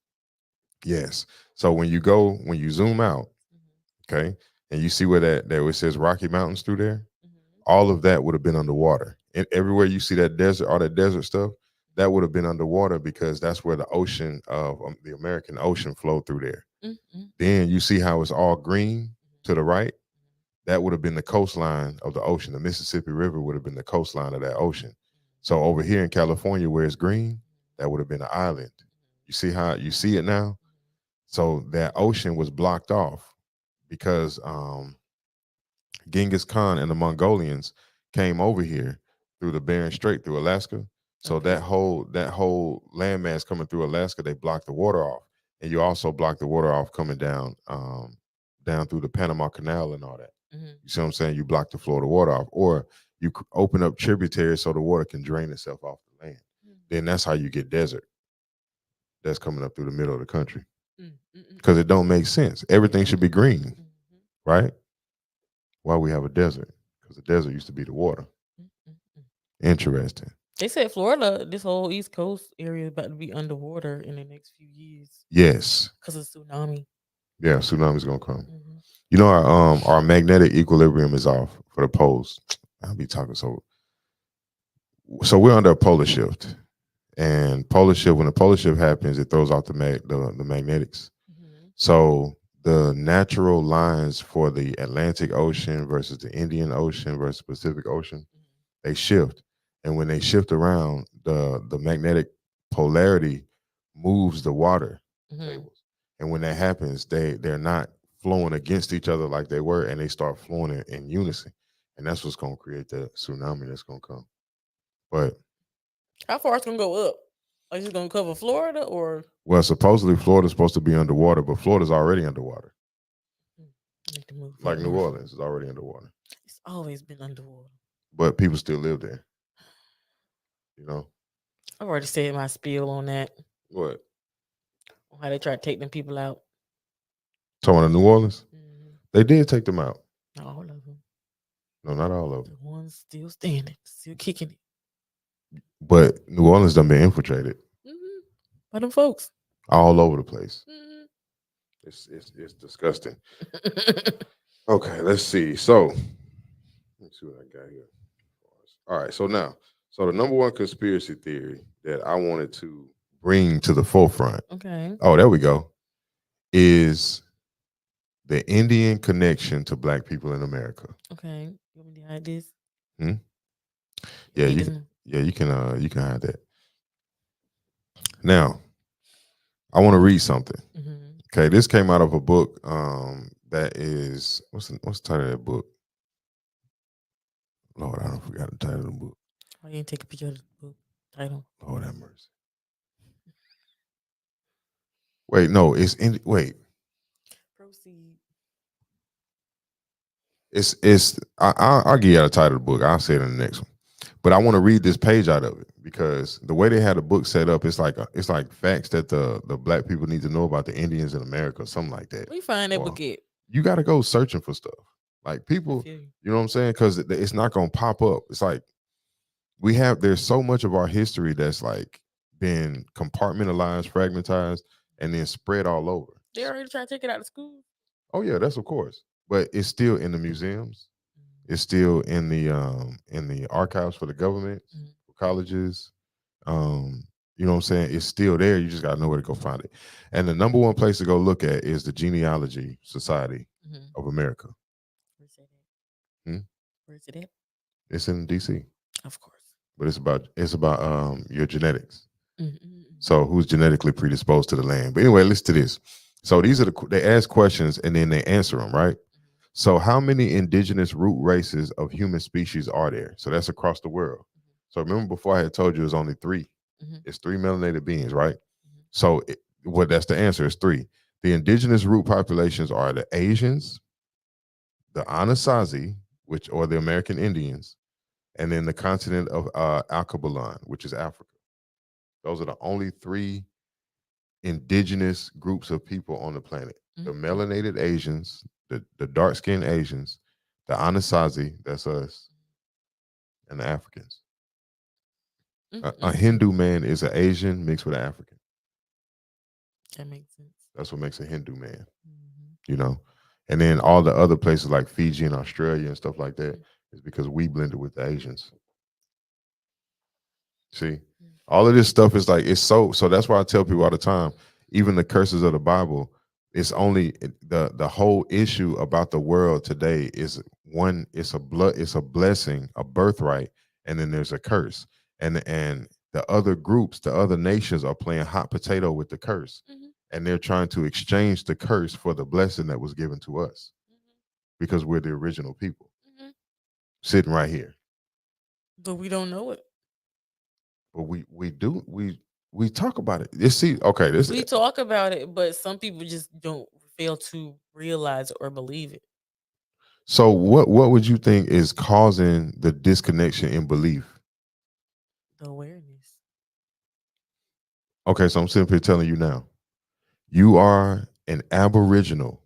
Speaker 1: Yes. So when you zoom out,
Speaker 2: Mm-hmm.
Speaker 1: okay, and you see where it says Rocky Mountains through there,
Speaker 2: Mm-hmm.
Speaker 1: all of that would have been underwater. And everywhere you see that desert, all that desert stuff, that would have been underwater because that's where the ocean of the American Ocean flowed through there.
Speaker 2: Mm-hmm.
Speaker 1: Then you see how it's all green to the right. That would have been the coastline of the ocean. The Mississippi River would have been the coastline of that ocean. So over here in California, where it's green, that would have been an island. You see how you see it now? So that ocean was blocked off because Genghis Khan and the Mongolians came over here through the Bering Strait through Alaska. So
Speaker 2: Okay.
Speaker 1: that whole landmass coming through Alaska, they blocked the water off, and you also blocked the water off coming down down through the Panama Canal and all that.
Speaker 2: Mm-hmm.
Speaker 1: You see what I'm saying? You block the Florida water off, or you open up tributaries so the water can drain itself off the land.
Speaker 2: Mm-hmm.
Speaker 1: Then that's how you get desert. That's coming up through the middle of the country
Speaker 2: Mm-hmm.
Speaker 1: because it don't make sense. Everything should be green,
Speaker 2: Mm-hmm.
Speaker 1: right? Why we have a desert? Because the desert used to be the water.
Speaker 2: Mm-hmm.
Speaker 1: Interesting.
Speaker 2: They said Florida, this whole East Coast area, is about to be underwater in the next few years
Speaker 1: Yes.
Speaker 2: because of tsunami.
Speaker 1: Yeah, tsunami's gonna come.
Speaker 2: Mm-hmm.
Speaker 1: You know our magnetic equilibrium is off for the poles. I'll be talking so we're under a polar shift. And polar shift, when the polar shift happens, it throws off the magnetics.
Speaker 2: Mm-hmm.
Speaker 1: So the natural lines for the Atlantic Ocean versus the Indian Ocean versus Pacific Ocean, they shift. And when they shift around, the magnetic polarity moves the water tables. And when that happens, they're not flowing against each other like they were, and they start flowing in unison. And that's what's going to create the tsunami that's going to come. But
Speaker 2: how far it's gonna go up? Like it's gonna cover Florida or?
Speaker 1: Well, supposedly Florida's supposed to be underwater, but Florida's already underwater.
Speaker 2: Need to move
Speaker 1: Like New
Speaker 2: north.
Speaker 1: Orleans is already underwater.
Speaker 2: It's always been underwater.
Speaker 1: But people still live there. You know?
Speaker 2: I've already said my spiel on that.
Speaker 1: What?
Speaker 2: On how they try to take them people out.
Speaker 1: Talking about New Orleans?
Speaker 2: Mm-hmm.
Speaker 1: They did take them out.
Speaker 2: Not all of them.
Speaker 1: No, not all of them.
Speaker 2: The ones still standing, still kicking it.
Speaker 1: But New Orleans done been infiltrated.
Speaker 2: Mm-hmm. By them folks.
Speaker 1: All over the place.
Speaker 2: Mm-hmm.
Speaker 1: It's disgusting. Okay, let's see. So let's see what I got here. All right, so the number one conspiracy theory that I wanted to bring to the forefront.
Speaker 2: Okay.
Speaker 1: Oh, there we go. Is the Indian connection to Black people in America.
Speaker 2: Okay. You want me to hide this?
Speaker 1: Yeah, you can hide that. Now, I want to read something.
Speaker 2: Mm-hmm.
Speaker 1: Okay, this came out of a book that is what's the title of that book? Lord, I don't forgot the title of the book.
Speaker 2: Oh, you didn't take a picture of the book title.
Speaker 1: Lord have mercy. Wait, no, wait.
Speaker 2: Proceed.
Speaker 1: I'll give you the title of the book. I'll say it in the next one. But I want to read this page out of it because the way they had the book set up, it's like facts that the Black people need to know about the Indians in America, or something like that.
Speaker 2: Where you find that book at?
Speaker 1: You got to go searching for stuff. Like people, you know what I'm saying? Because it's not gonna pop up. It's like there's so much of our history that's like been compartmentalized, fragmentized, and then spread all over.
Speaker 2: They already trying to take it out of school.
Speaker 1: Oh yeah, that's of course. But it's still in the museums. It's still in the archives for the government, for colleges. You know what I'm saying? It's still there. You just gotta know where to go find it. And the number one place to go look at is the Genealogy Society of America.
Speaker 2: Where's it at? Where's it at?
Speaker 1: It's in DC.
Speaker 2: Of course.
Speaker 1: but it's about your genetics.
Speaker 2: Mm-hmm.
Speaker 1: So who's genetically predisposed to the land? But anyway, listen to this. So these are they ask questions and then they answer them, right? So how many indigenous root races of human species are there? So that's across the world. So remember before I had told you it's only 3.
Speaker 2: Mm-hmm.
Speaker 1: It's 3 melanated beings, right?
Speaker 2: Mm-hmm.
Speaker 1: So what that's the answer is 3. The indigenous root populations are the Asians, the Anasazi, which or the American Indians, and then the continent of Alkebulan, which is Africa. Those are the only 3 indigenous groups of people on the planet. The
Speaker 2: Mm-hmm.
Speaker 1: melanated Asians, the dark-skinned Asians, the Anasazi, that's us, and the Africans. A Hindu man is an Asian mixed with an African.
Speaker 2: That makes sense.
Speaker 1: That's what makes a Hindu man,
Speaker 2: Mm-hmm.
Speaker 1: you know. And then all the other places like Fiji and Australia and stuff like that is because we blended with the Asians. See, all of this stuff is like it's so that's why I tell people all the time, even the curses of the Bible, it's only the whole issue about the world today is one, it's a blessing, a birthright, and then there's a curse. And the other groups, the other nations are playing hot potato with the curse.
Speaker 2: Mm-hmm.
Speaker 1: And they're trying to exchange the curse for the blessing that was given to us. Because we're the original people. Mm-hmm. Sitting right here.
Speaker 2: But we don't know it.
Speaker 1: But we talk about it. We
Speaker 2: talk about it, but some people just don't fail to realize or believe it.
Speaker 1: So what would you think is causing the disconnection in belief?
Speaker 2: The awareness.
Speaker 1: Okay, so I'm simply telling you now. You are an Aboriginal.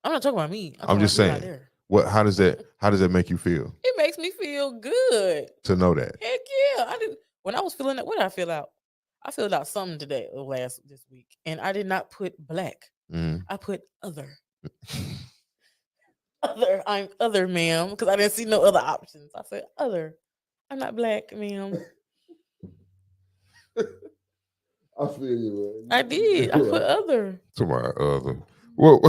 Speaker 2: I'm not talking about me.
Speaker 1: I'm just saying. How does that make you feel?
Speaker 2: It makes me feel good
Speaker 1: to know that.
Speaker 2: Heck yeah! When I was filling out. What did I fill out? I filled out something today or this week, and I did not put black. Mm-hmm. I put other. Other. I'm other, ma'am, because I didn't see no other options. I said other. I'm not black, ma'am.
Speaker 1: I feel you,
Speaker 2: man. I did. I put other.
Speaker 1: To my other. Well,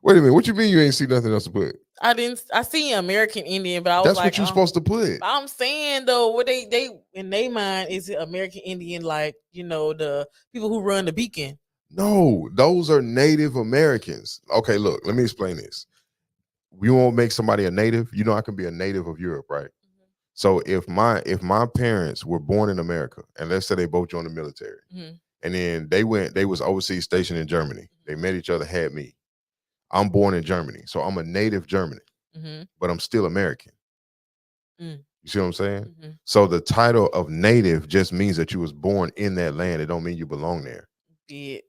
Speaker 1: wait a minute. What you mean you ain't see nothing else to put?
Speaker 2: I didn't. I see American Indian, but I was
Speaker 1: that's what you're supposed to put.
Speaker 2: I'm saying though, what they in their mind is it American Indian, like the people who run the Beacon.
Speaker 1: No, those are Native Americans. Okay, look, let me explain this. You won't make somebody a native. I can be a native of Europe, right? Mm-hmm. So if my parents were born in America, and let's say they both joined the military, mm-hmm. and then they was overseas stationed in Germany. They met each other, had me. I'm born in Germany, so I'm a native German, mm-hmm. but I'm still American. Mm. You see what I'm saying? Mm-hmm. So the title of native just means that you was born in that land. It don't mean you belong there.
Speaker 2: Yeah.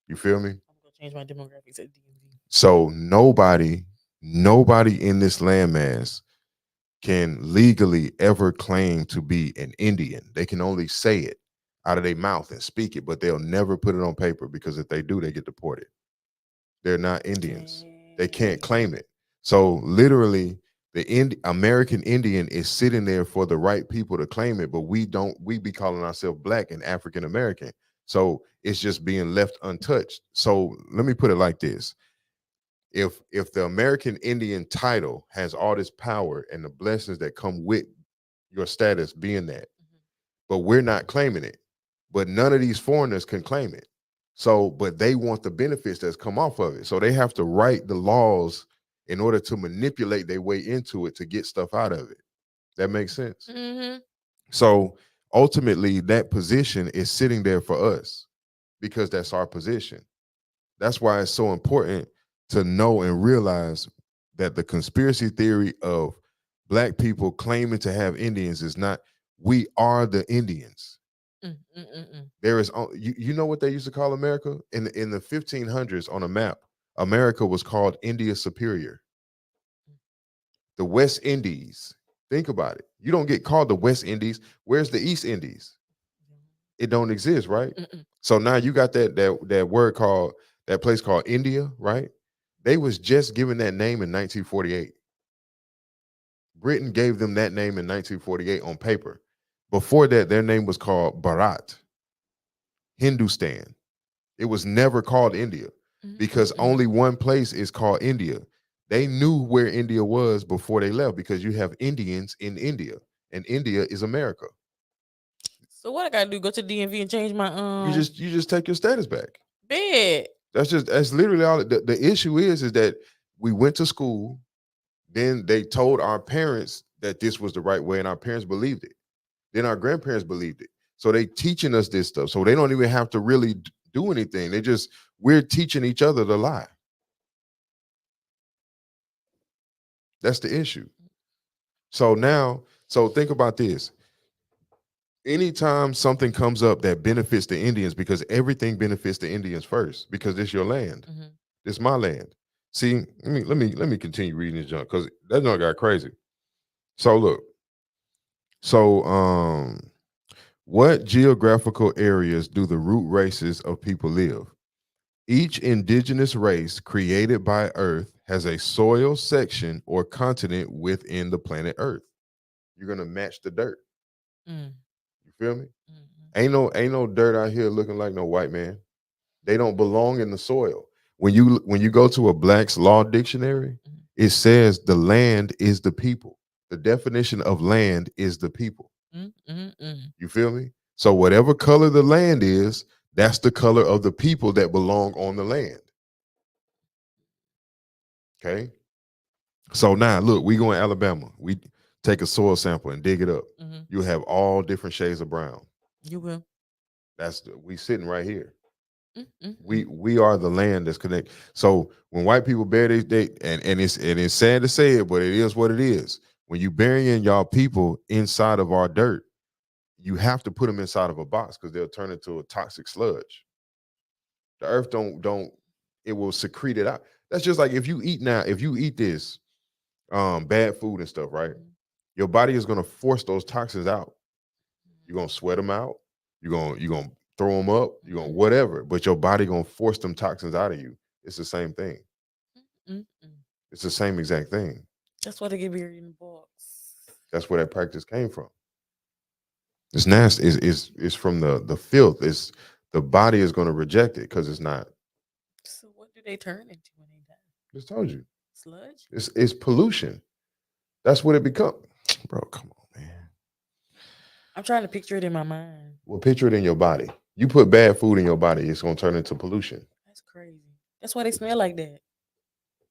Speaker 1: You feel me?
Speaker 2: I'm gonna change my demographics at DMV.
Speaker 1: So nobody in this landmass can legally ever claim to be an Indian. They can only say it out of their mouth and speak it, but they'll never put it on paper because if they do, they get deported. They're not Indians. They can't claim it. So literally, the American Indian is sitting there for the right people to claim it, but we be calling ourselves Black and African American. So it's just being left untouched. So let me put it like this. If the American Indian title has all this power and the blessings that come with your status being that, but we're not claiming it, but none of these foreigners can claim it. So, but they want the benefits that's come off of it. So they have to write the laws in order to manipulate their way into it to get stuff out of it. That makes sense. Mm-hmm. So ultimately, that position is sitting there for us because that's our position. That's why it's so important to know and realize that the conspiracy theory of Black people claiming to have Indians is not, we are the Indians. There is, you know what they used to call America in the 1500s on a map. America was called India Superior. The West Indies. Think about it. You don't get called the West Indies. Where's the East Indies? It don't exist, right? So now you got that word called, that place called India, right? They was just given that name in 1948. Britain gave them that name in 1948 on paper. Before that, their name was called Bharat. Hindustan. It was never called India because only one place is called India. They knew where India was before they left because you have Indians in India and India is America.
Speaker 2: So what I gotta do? Go to DMV and change my
Speaker 1: You just take your status back.
Speaker 2: bed.
Speaker 1: That's literally all. The issue is that we went to school, then they told our parents that this was the right way, and our parents believed it. Then our grandparents believed it. So they teaching us this stuff. So they don't even have to really do anything. We're teaching each other to lie. That's the issue. So think about this. Anytime something comes up that benefits the Indians, because everything benefits the Indians first, because it's your land.
Speaker 2: Mm-hmm.
Speaker 1: It's my land. See, let me continue reading this junk because that junk got crazy. So look. So what geographical areas do the root races of people live? Each indigenous race created by Earth has a soil section or continent within the planet Earth. You're gonna match the dirt.
Speaker 2: Mm.
Speaker 1: You feel me?
Speaker 2: Mm-hmm.
Speaker 1: Ain't no dirt out here looking like no white man. They don't belong in the soil. When you go to a Black's Law Dictionary,
Speaker 2: Mm-hmm.
Speaker 1: it says the land is the people. The definition of land is the people.
Speaker 2: Mm-hmm.
Speaker 1: You feel me? So whatever color the land is, that's the color of the people that belong on the land. Okay. So now look, we go in Alabama. We take a soil sample and dig it up.
Speaker 2: Mm-hmm.
Speaker 1: You have all different shades of brown.
Speaker 2: You will.
Speaker 1: We sitting right here.
Speaker 2: Mm-hmm.
Speaker 1: We are the land that's connected. So when white people bury it's sad to say it, but it is what it is. When you burying y'all people inside of our dirt, you have to put them inside of a box because they'll turn into a toxic sludge. The earth it will secrete it out. That's just like if you eat this bad food and stuff, right? Your body is gonna force those toxins out. You're gonna sweat them out. You're gonna throw them up. You're gonna whatever, but your body gonna force them toxins out of you. It's the same thing. It's the same exact thing.
Speaker 2: That's why they get buried in the box.
Speaker 1: That's where that practice came from. It's nasty. It's from the filth. It's the body is going to reject it because it's not.
Speaker 2: So what do they turn into when they die?
Speaker 1: Just told you.
Speaker 2: Sludge?
Speaker 1: It's pollution. That's what it becomes. Bro, come on, man.
Speaker 2: I'm trying to picture it in my mind.
Speaker 1: Well, picture it in your body. You put bad food in your body, it's going to turn into pollution.
Speaker 2: That's crazy. That's why they smell like that.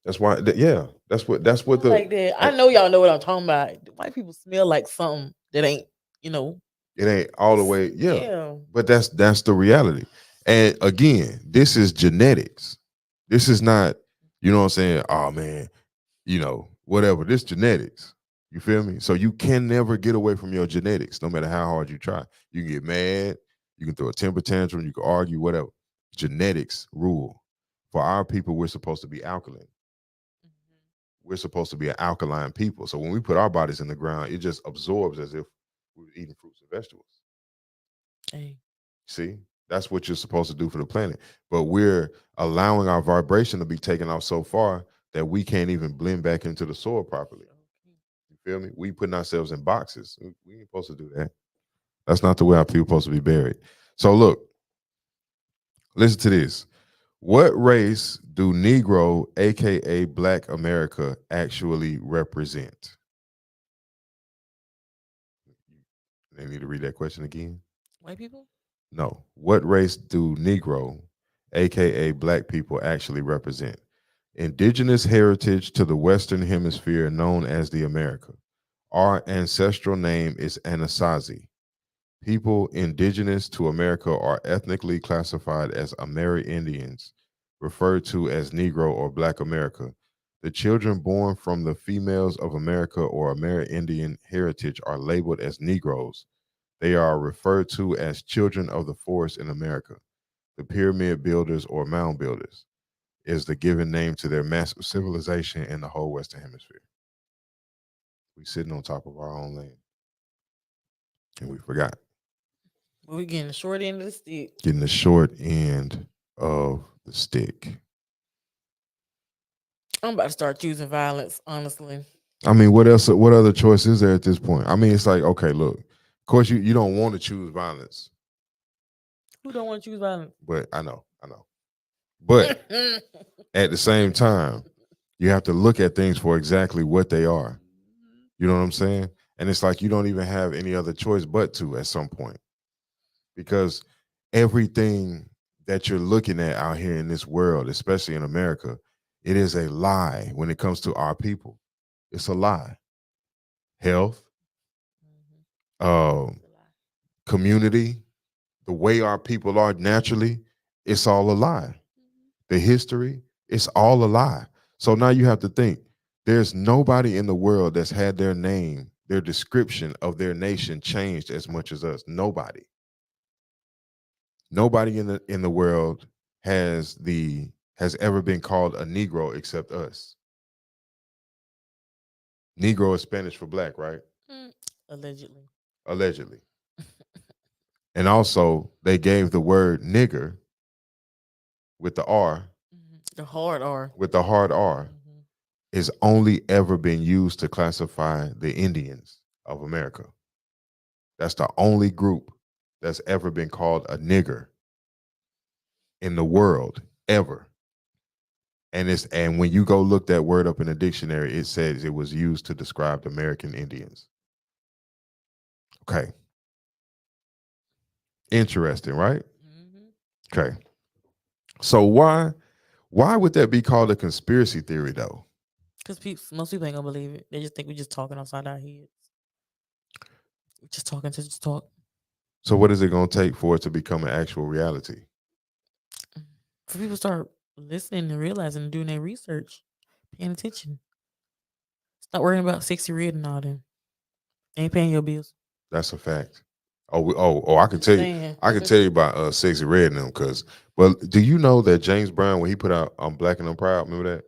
Speaker 1: That's why, that's what
Speaker 2: like that. I know y'all know what I'm talking about. White people smell like something that ain't,
Speaker 1: it ain't all the way,
Speaker 2: yeah.
Speaker 1: But that's the reality. And again, this is genetics. This is not, you know what I'm saying? Oh man, whatever. This genetics. You feel me? So you can never get away from your genetics, no matter how hard you try. You can get mad, you can throw a temper tantrum, you can argue, whatever. Genetics rule. For our people, we're supposed to be alkaline. We're supposed to be an alkaline people. So when we put our bodies in the ground, it just absorbs as if we were eating fruits and vegetables.
Speaker 2: Hey.
Speaker 1: See, that's what you're supposed to do for the planet. But we're allowing our vibration to be taken off so far that we can't even blend back into the soil properly. You feel me? We putting ourselves in boxes. We ain't supposed to do that. That's not the way our people are supposed to be buried. So look, listen to this. What race do Negro, aka Black America, actually represent? They need to read that question again.
Speaker 2: White people?
Speaker 1: No. What race do Negro, aka Black people, actually represent? Indigenous heritage to the Western Hemisphere known as the America. Our ancestral name is Anasazi. People indigenous to America are ethnically classified as Amerindians, referred to as Negro or Black America. The children born from the females of America or Amerindian heritage are labeled as Negroes. They are referred to as children of the forest in America. The pyramid builders or mound builders is the given name to their massive civilization in the whole Western Hemisphere. We sitting on top of our own land. And we forgot.
Speaker 2: We're getting the short end of the stick.
Speaker 1: Getting the short end of the stick.
Speaker 2: I'm about to start choosing violence, honestly.
Speaker 1: I mean, what else? What other choice is there at this point? I mean, it's like, okay, look, of course you don't want to choose violence.
Speaker 2: Who don't want to choose violence?
Speaker 1: But I know. But at the same time, you have to look at things for exactly what they are. You know what I'm saying? And it's like you don't even have any other choice but to at some point. Because everything that you're looking at out here in this world, especially in America, it is a lie when it comes to our people. It's a lie. Health, community, the way our people are naturally, it's all a lie. The history, it's all a lie. So now you have to think there's nobody in the world that's had their name, their description of their nation changed as much as us. Nobody. Nobody in the world has ever been called a Negro except us. Negro is Spanish for black, right?
Speaker 2: Allegedly.
Speaker 1: Allegedly. And also they gave the word nigger with the R.
Speaker 2: The hard R.
Speaker 1: With the hard R. Is only ever been used to classify the Indians of America. That's the only group that's ever been called a nigger in the world ever. And when you go look that word up in the dictionary, it says it was used to describe the American Indians. Okay. Interesting, right? Okay. So why would that be called a conspiracy theory though?
Speaker 2: Because most people ain't gonna believe it. They just think we're just talking outside our heads. We're just talking to just talk.
Speaker 1: So what is it gonna take for it to become an actual reality?
Speaker 2: For people to start listening and realizing and doing their research, paying attention. Stop worrying about Sexy Red and all them. They ain't paying your bills.
Speaker 1: That's a fact. I can tell you. I can tell you about Sexy Red and them because. Well, do you know that James Brown, when he put out "I'm Black and I'm Proud," remember that?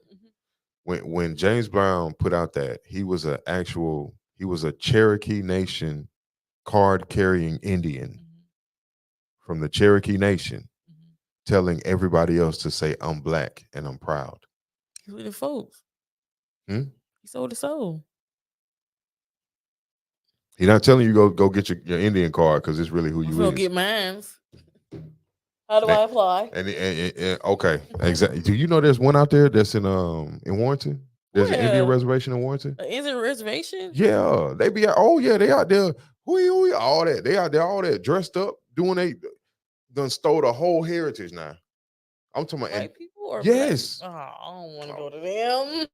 Speaker 1: When James Brown put out that, he was a Cherokee Nation card carrying Indian from the Cherokee Nation, telling everybody else to say "I'm black and I'm proud."
Speaker 2: He with the folks.
Speaker 1: He
Speaker 2: sold his soul.
Speaker 1: He's not telling you go get your Indian card because it's really who you
Speaker 2: Go
Speaker 1: is.
Speaker 2: get mine. How do I apply?
Speaker 1: And okay, exactly. Do you know there's one out there that's in Warrenton? There's an Indian reservation in Warrenton.
Speaker 2: An Indian reservation?
Speaker 1: Yeah, they be out. Oh yeah, they out there. Who all that? They out there all that dressed up, done stole the whole heritage now. I'm talking about
Speaker 2: white people or
Speaker 1: yes.
Speaker 2: black? Oh, I don't want to go to them.